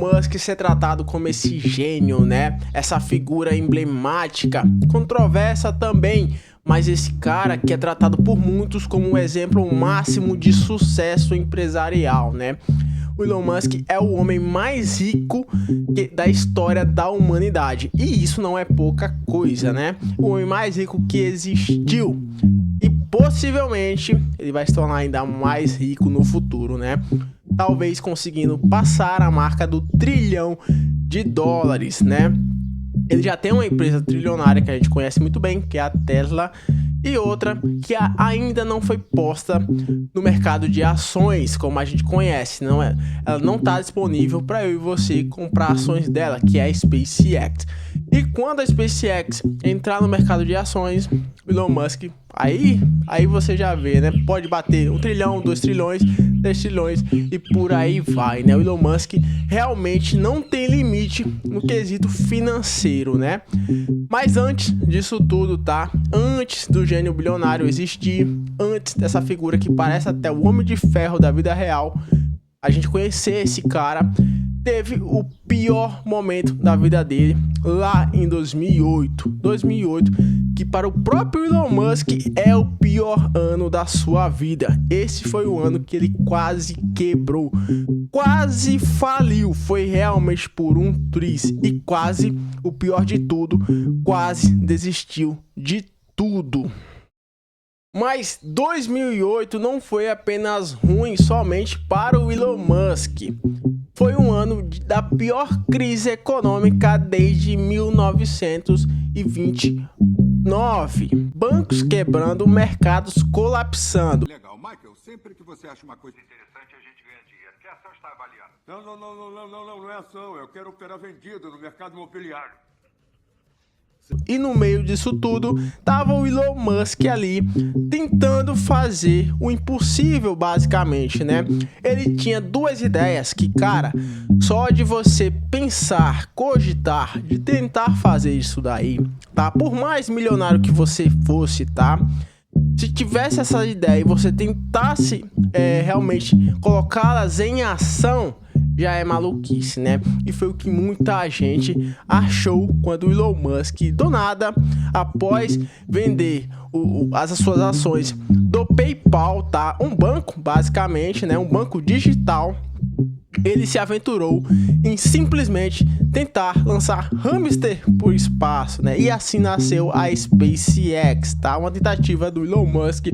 Musk ser tratado como esse gênio, né? Essa figura emblemática, controversa também, mas esse cara que é tratado por muitos como um exemplo máximo de sucesso empresarial, né? O Elon Musk é o homem mais rico da história da humanidade. E isso não é pouca coisa, né? O homem mais rico que existiu. E possivelmente ele vai se tornar ainda mais rico no futuro, né? Talvez conseguindo passar a marca do $1 trilhão, né? Ele já tem uma empresa trilionária que a gente conhece muito bem, que é a Tesla, e outra que ainda não foi posta no mercado de ações, como a gente conhece, ela não está disponível para eu e você comprar ações dela, que é a SpaceX. E quando a SpaceX entrar no mercado de ações, o Elon Musk, aí você já vê, né? Pode bater 1 trilhão, 2 trilhões, 3 trilhões e por aí vai, né? O Elon Musk realmente não tem limite no quesito financeiro, né? Mas antes disso tudo, tá? Antes do gênio bilionário existir, antes dessa figura que parece até o Homem de Ferro da vida real, a gente conhecer esse cara, teve o pior momento da vida dele lá em 2008, que para o próprio Elon Musk é o pior ano da sua vida. Esse foi o ano que ele quase quebrou, quase faliu, foi realmente por um triz e quase, o pior de tudo, quase desistiu de tudo. Mas 2008 não foi apenas ruim somente para o Elon Musk. Foi um ano da pior crise econômica desde 1929. Bancos quebrando, mercados colapsando. Legal, Michael, sempre que você acha uma coisa interessante, a gente ganha dinheiro. Que ação está avaliando? Não é ação. Eu quero operar vendido no mercado imobiliário. E no meio disso tudo, tava o Elon Musk ali, tentando fazer o impossível, basicamente, né? Ele tinha duas ideias que, cara, só de você pensar, cogitar, de tentar fazer isso daí, tá? Por mais milionário que você fosse, tá? Se tivesse essa ideia e você tentasse realmente colocá-las em ação, já é maluquice, né? E foi o que muita gente achou quando o Elon Musk, do nada, após vender as suas ações do PayPal, tá? Um banco, basicamente, né? Um banco digital. Ele se aventurou em simplesmente tentar lançar hamster por espaço, né? E assim nasceu a SpaceX, tá? Uma tentativa do Elon Musk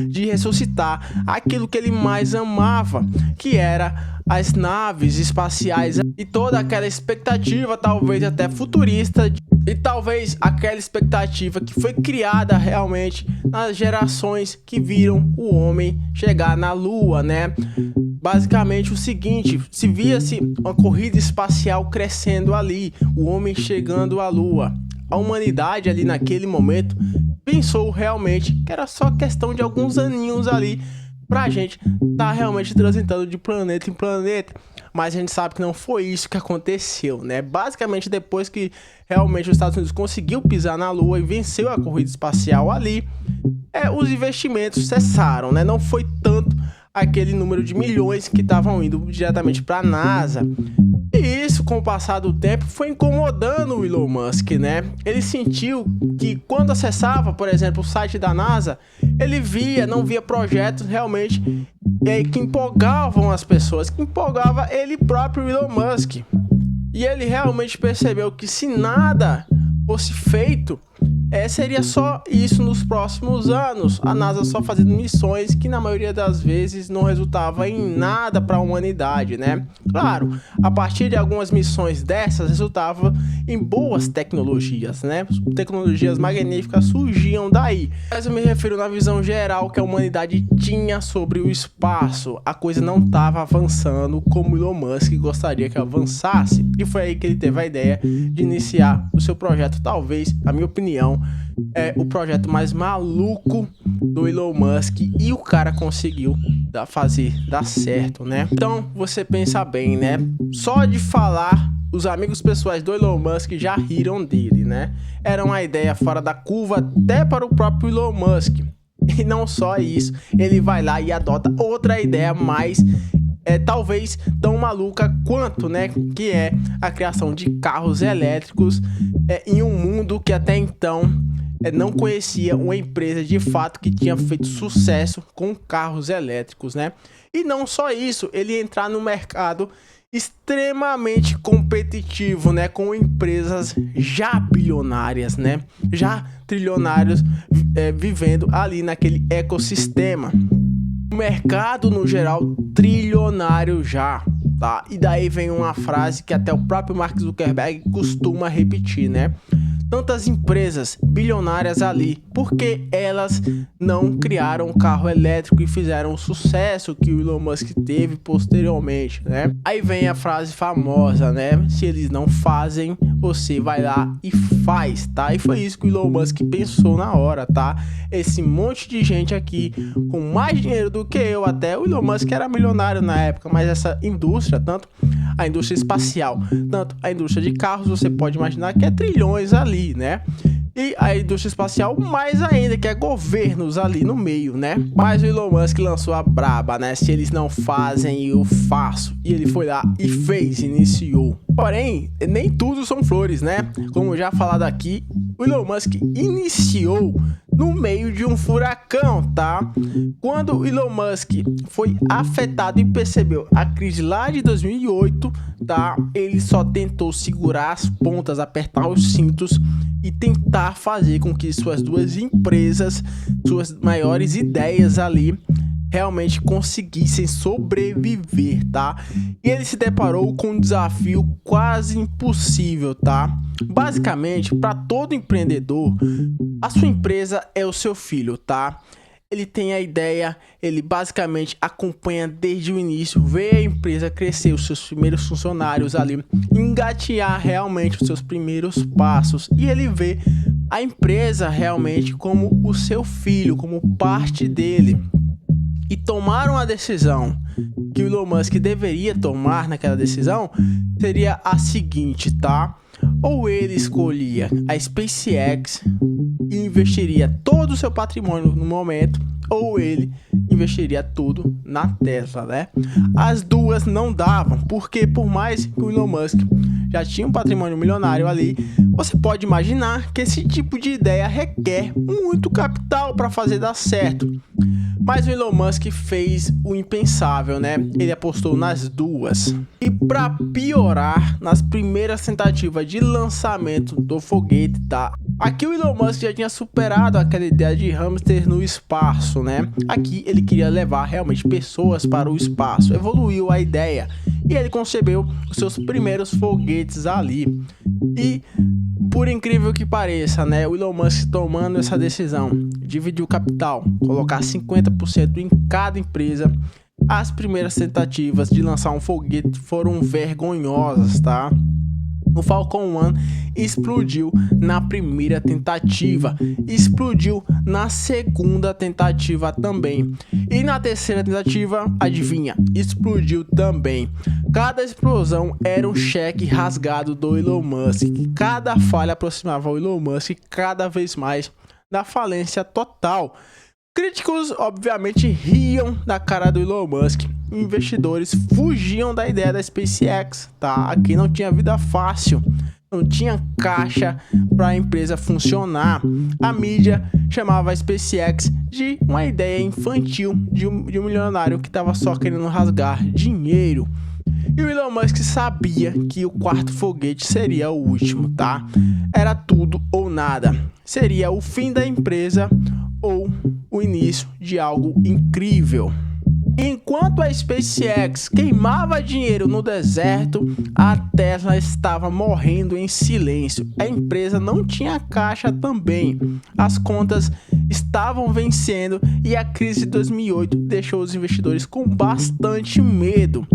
de ressuscitar aquilo que ele mais amava, que era as naves espaciais e toda aquela expectativa, talvez até futurista, e talvez aquela expectativa que foi criada realmente nas gerações que viram o homem chegar na Lua, né? Basicamente o seguinte, se via-se uma corrida espacial crescendo ali, o homem chegando à Lua. A humanidade ali naquele momento pensou realmente que era só questão de alguns aninhos ali pra gente tá realmente transitando de planeta em planeta, mas a gente sabe que não foi isso que aconteceu, né? Basicamente, depois que realmente os Estados Unidos conseguiu pisar na Lua e venceu a corrida espacial ali, os investimentos cessaram, né? Não foi tanto aquele número de milhões que estavam indo diretamente para a NASA. E isso, com o passar do tempo, foi incomodando o Elon Musk, né? Ele sentiu que quando acessava, por exemplo, o site da NASA, ele não via projetos realmente que empolgavam as pessoas, que empolgava ele próprio, Elon Musk. E ele realmente percebeu que se nada fosse feito, seria só isso nos próximos anos, a NASA só fazendo missões que na maioria das vezes não resultava em nada para a humanidade, né? Claro, a partir de algumas missões dessas resultava em boas tecnologias, né? Tecnologias magníficas surgiam daí. Mas eu me refiro na visão geral que a humanidade tinha sobre o espaço. A coisa não estava avançando como Elon Musk gostaria que avançasse. E foi aí que ele teve a ideia de iniciar o seu projeto, talvez, na minha opinião, o projeto mais maluco do Elon Musk, e o cara conseguiu fazer dar certo, né? Então você pensa bem, né? Só de falar, os amigos pessoais do Elon Musk já riram dele, né? Era uma ideia fora da curva até para o próprio Elon Musk. E não só isso, ele vai lá e adota outra ideia mais talvez tão maluca quanto, né, que é a criação de carros elétricos em um mundo que até então não conhecia uma empresa de fato que tinha feito sucesso com carros elétricos, né? E não só isso, ele entrar no mercado extremamente competitivo, né, com empresas já bilionárias, né, já trilionários, vivendo ali naquele ecossistema. O mercado no geral trilionário já, tá? E daí vem uma frase que até o próprio Mark Zuckerberg costuma repetir, né? Tantas empresas bilionárias ali, por que elas não criaram um carro elétrico e fizeram o sucesso que o Elon Musk teve posteriormente, né? Aí vem a frase famosa, né? Se eles não fazem, você vai lá e faz, tá? E foi isso que o Elon Musk pensou na hora, tá? Esse monte de gente aqui com mais dinheiro do que eu, até o Elon Musk era milionário na época, mas essa indústria, tanto a indústria espacial, tanto a indústria de carros, você pode imaginar que é trilhões ali, né? E a indústria espacial mais ainda, que é governos ali no meio, né? Mas o Elon Musk lançou a braba, né? Se eles não fazem, eu faço. E ele foi lá e fez, iniciou. Porém, nem tudo são flores, né? Como já falado aqui, o Elon Musk iniciou no meio de um furacão, tá? Quando o Elon Musk foi afetado e percebeu a crise lá de 2008, tá? Ele só tentou segurar as pontas, apertar os cintos e tentar fazer com que suas duas empresas, suas maiores ideias ali, realmente conseguissem sobreviver, tá? E ele se deparou com um desafio quase impossível, tá? Basicamente, para todo empreendedor, a sua empresa é o seu filho, tá? Ele tem a ideia, ele basicamente acompanha desde o início, vê a empresa crescer, os seus primeiros funcionários ali, engatear realmente os seus primeiros passos, e ele vê a empresa realmente como o seu filho, como parte dele. E tomaram a decisão que o Elon Musk deveria tomar naquela decisão seria a seguinte, tá? Ou ele escolhia a SpaceX e investiria todo o seu patrimônio no momento, ou ele investiria tudo na Tesla, né? As duas não davam, porque por mais que o Elon Musk já tinha um patrimônio milionário ali, você pode imaginar que esse tipo de ideia requer muito capital para fazer dar certo. Mas o Elon Musk fez o impensável, né? Ele apostou nas duas. E para piorar, nas primeiras tentativas de lançamento do foguete, tá? Aqui o Elon Musk já tinha superado aquela ideia de hamster no espaço, né? Aqui ele queria levar realmente pessoas para o espaço. Evoluiu a ideia e ele concebeu os seus primeiros foguetes ali. E por incrível que pareça, né, o Elon Musk tomando essa decisão, dividir o capital, colocar 50% em cada empresa, as primeiras tentativas de lançar um foguete foram vergonhosas, tá? O Falcon 1 explodiu na primeira tentativa, explodiu na segunda tentativa também. E na terceira tentativa, adivinha, explodiu também. Cada explosão era um cheque rasgado do Elon Musk. Cada falha aproximava o Elon Musk cada vez mais da falência total. Críticos, obviamente, riam da cara do Elon Musk. Investidores fugiam da ideia da SpaceX, tá? Aqui não tinha vida fácil, não tinha caixa para a empresa funcionar. A mídia chamava a SpaceX de uma ideia infantil de um milionário que estava só querendo rasgar dinheiro. E o Elon Musk sabia que o quarto foguete seria o último, tá? Era tudo ou nada. Seria o fim da empresa ou o início de algo incrível. Enquanto a SpaceX queimava dinheiro no deserto, a Tesla estava morrendo em silêncio. A empresa não tinha caixa também. As contas estavam vencendo e a crise de 2008 deixou os investidores com bastante medo.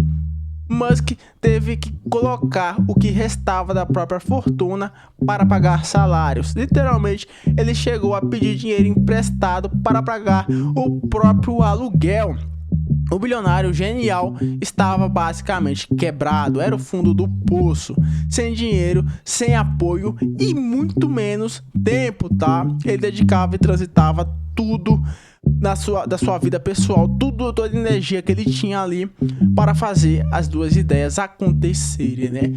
Musk teve que colocar o que restava da própria fortuna para pagar salários. Literalmente, ele chegou a pedir dinheiro emprestado para pagar o próprio aluguel. O bilionário genial estava basicamente quebrado, era o fundo do poço, sem dinheiro, sem apoio e muito menos tempo, tá? Ele dedicava e transitava tudo da sua vida pessoal, toda a energia que ele tinha ali para fazer as duas ideias acontecerem, né?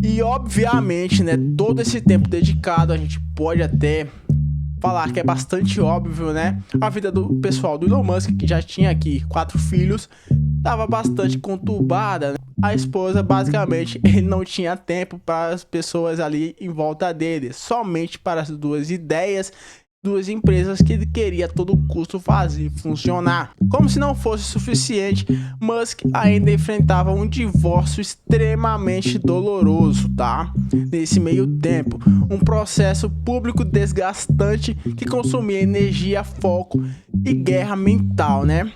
E obviamente, né, todo esse tempo dedicado, a gente pode até falar que é bastante óbvio, né? A vida do pessoal do Elon Musk, que já tinha aqui 4 filhos, estava bastante conturbada, né? A esposa, basicamente, ele não tinha tempo para as pessoas ali em volta dele, somente para as duas ideias, duas empresas que ele queria a todo custo fazer funcionar. Como se não fosse suficiente, Musk ainda enfrentava um divórcio extremamente doloroso, tá? Nesse meio tempo, um processo público desgastante que consumia energia, foco e guerra mental, né?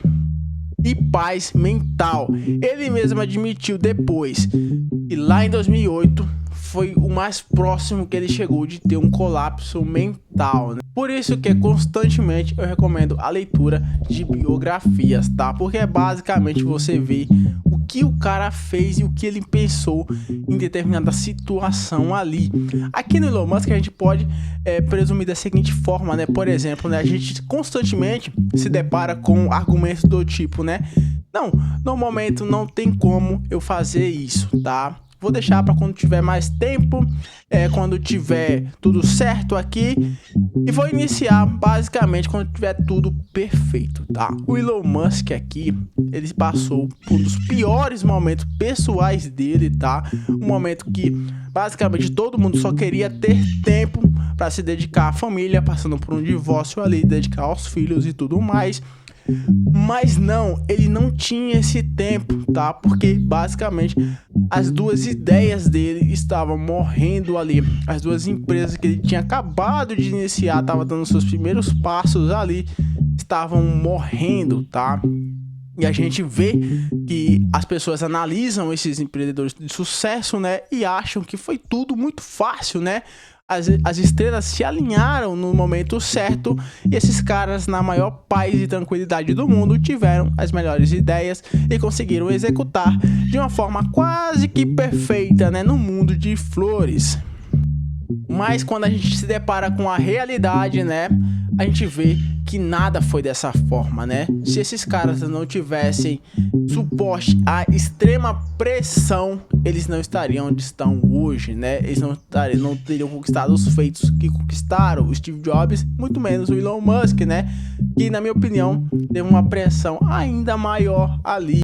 E paz mental. Ele mesmo admitiu depois que lá em 2008 foi o mais próximo que ele chegou de ter um colapso mental, né? Por isso que constantemente eu recomendo a leitura de biografias, tá? Porque basicamente você vê o que o cara fez e o que ele pensou em determinada situação ali. Aqui no Elon Musk a gente pode presumir da seguinte forma, né? Por exemplo, né, a gente constantemente se depara com argumentos do tipo, né? Não, no momento não tem como eu fazer isso, tá? Vou deixar para quando tiver mais tempo, quando tiver tudo certo aqui, e vou iniciar basicamente quando tiver tudo perfeito, tá? O Elon Musk aqui, ele passou por um dos piores momentos pessoais dele, tá? Um momento que basicamente todo mundo só queria ter tempo para se dedicar à família, passando por um divórcio ali, dedicar aos filhos e tudo mais. Mas não, ele não tinha esse tempo, tá? Porque basicamente as duas ideias dele estavam morrendo ali. As duas empresas que ele tinha acabado de iniciar, estavam dando seus primeiros passos ali, estavam morrendo, tá? E a gente vê que as pessoas analisam esses empreendedores de sucesso, né? E acham que foi tudo muito fácil, né? As estrelas se alinharam no momento certo e esses caras, na maior paz e tranquilidade do mundo, tiveram as melhores ideias e conseguiram executar de uma forma quase que perfeita, né, no mundo de flores. Mas quando a gente se depara com a realidade, né, a gente vê que nada foi dessa forma, né? Se esses caras não tivessem suporte à extrema pressão, eles não estariam onde estão hoje, né? Eles não teriam conquistado os feitos que conquistaram o Steve Jobs, muito menos o Elon Musk, né? Que, na minha opinião, teve uma pressão ainda maior ali.